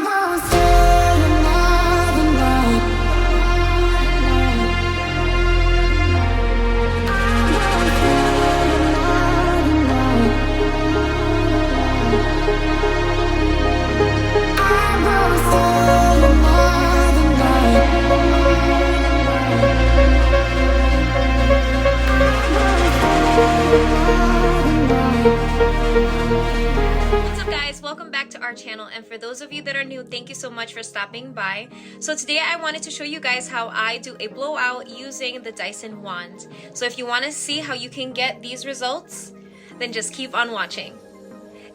What's up guys, welcome back to our channel, and for those of you that are new, thank you so much for stopping by. So today I wanted to show you guys how I do a blowout using the Dyson wand. So if you want to see how you can get these results, then just keep on watching.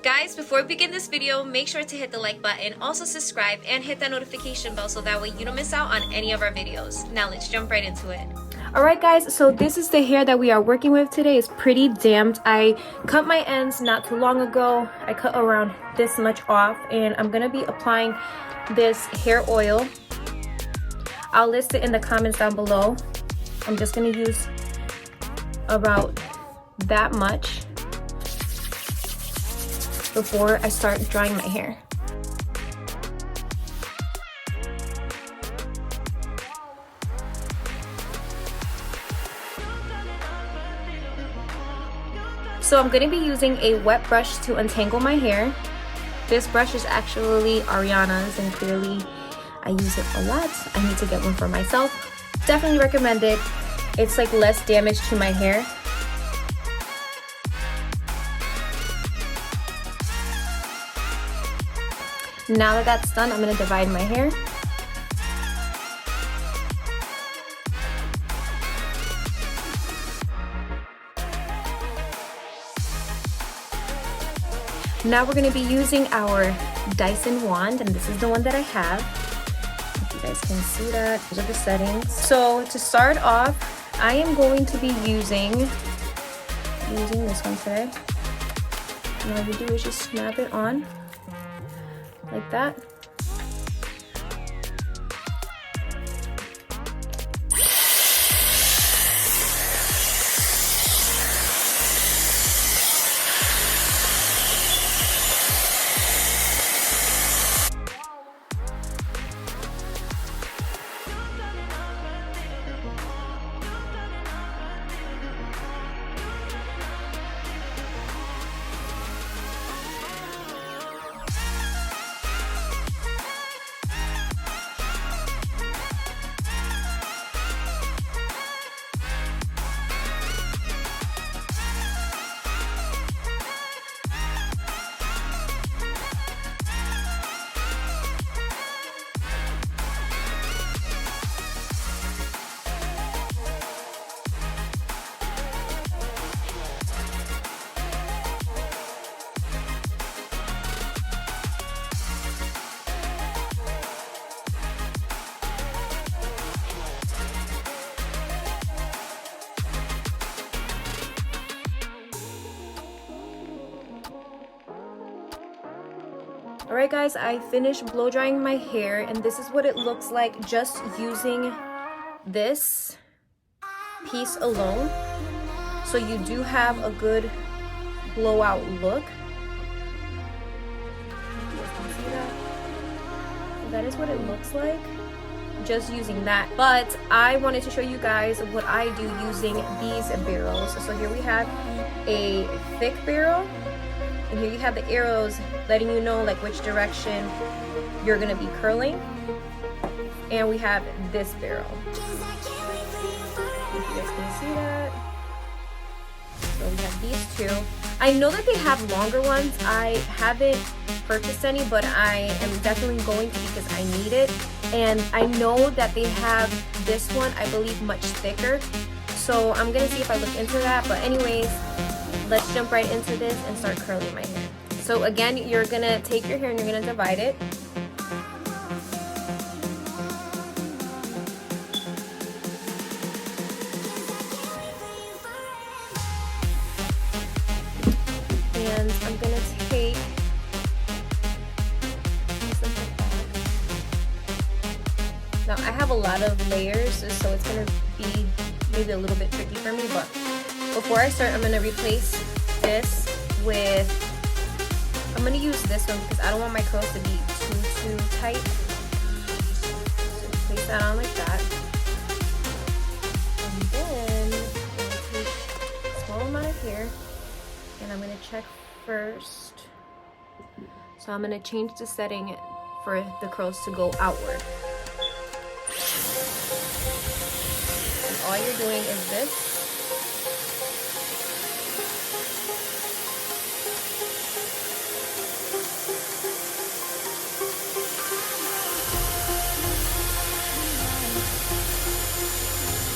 Guys, before we begin this video, make sure to hit the like button, also subscribe, and hit that notification bell so that way you don't miss out on any of our videos. Now let's jump right into it. Alright guys, so this is the hair that we are working with today. It's pretty damped. I cut my ends not too long ago. I cut around this much off, and I'm going to be applying this hair oil. I'll list it in the comments down below. I'm just going to use about that much before I start drying my hair. So I'm going to be using a wet brush to untangle my hair. This brush is actually Ariana's, and clearly I use it a lot. I need to get one for myself. Definitely recommend it. It's like less damage to my hair. Now that that's done, I'm going to divide my hair. Now we're going to be using our Dyson wand, and this is the one that I have. If you guys can see that, these are the settings. So to start off, I am going to be using this one today. And all you do is just snap it on like that. Alright guys, I finished blow drying my hair, and this is what it looks like just using this piece alone. So you do have a good blowout look. You guys can see that. That is what it looks like just using that. But I wanted to show you guys what I do using these barrels. So here we have a thick barrel, and here you have the arrows letting you know like which direction you're gonna be curling. And we have this barrel. If you guys can see that. So we have these two. I know that they have longer ones. I haven't purchased any, but I am definitely going to because I need it. And I know that they have this one, I believe, much thicker. So I'm gonna see if I look into that. But anyways, let's jump right into this and start curling my hair. So again, you're gonna take your hair and you're gonna divide it. And I'm gonna take now I have a lot of layers, so it's gonna be maybe a little bit tricky for me, but before I start, I'm gonna replace this with, I'm gonna use this one because I don't want my curls to be too tight. So place that on like that. And then I'm gonna take a small amount of hair and I'm gonna check first. So I'm gonna change the setting for the curls to go outward. And all you're doing is this.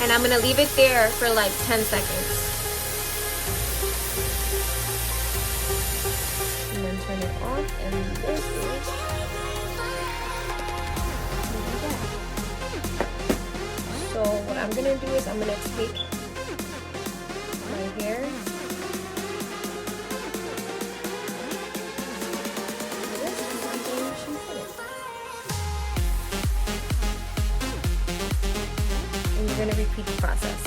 And I'm gonna leave it there for like 10 seconds. And then turn it off, and this is so what I'm gonna do is I'm gonna take my hair, and you're gonna repeat the process.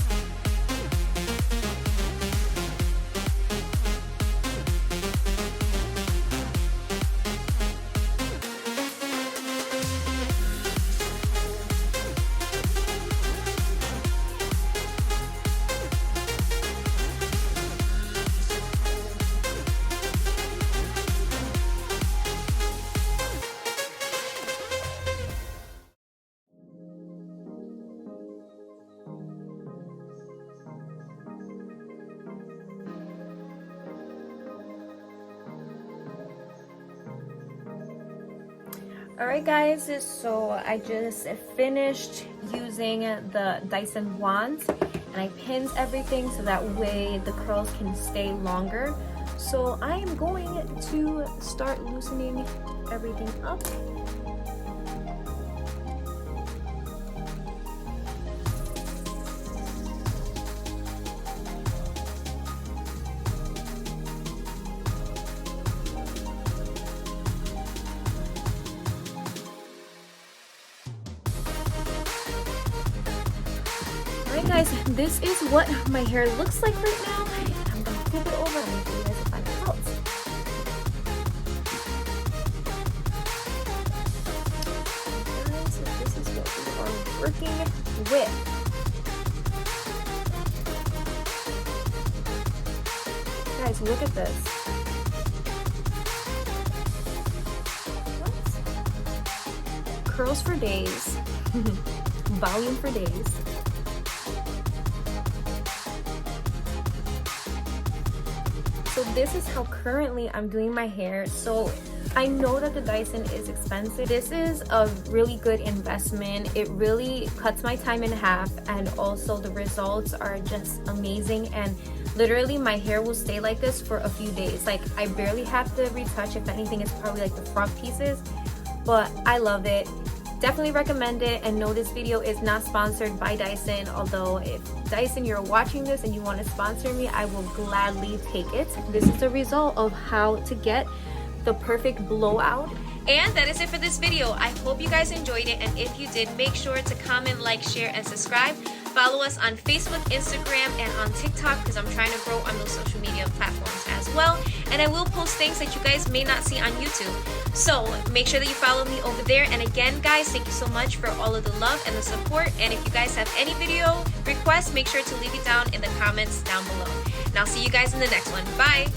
Alright guys, so I just finished using the Dyson wand and I pinned everything so that way the curls can stay longer. So I am going to start loosening everything up. Alright guys, this is what my hair looks like right now. I'm gonna flip it over and show you guys the final results. Guys, so this is what we are working with. Guys, look at this. What? Curls for days. Volume for days. So this is how currently I'm doing my hair. So I know that the Dyson is expensive. This is a really good investment. It really cuts my time in half, and also the results are just amazing. And literally my hair will stay like this for a few days. Like I barely have to retouch. If anything, it's probably like the front pieces, but I love it. Definitely recommend it. And no, this video is not sponsored by Dyson, although if Dyson, you're watching this and you want to sponsor me, I will gladly take it. This is the result of how to get the perfect blowout. And that is it for this video. I hope you guys enjoyed it, and if you did, make sure to comment, like, share, and subscribe. Follow us on Facebook, Instagram, and on TikTok, because I'm trying to grow on those social media platforms as well. And I will post things that you guys may not see on YouTube. So make sure that you follow me over there. And again, guys, thank you so much for all of the love and the support. And if you guys have any video requests, make sure to leave it down in the comments down below. And I'll see you guys in the next one. Bye!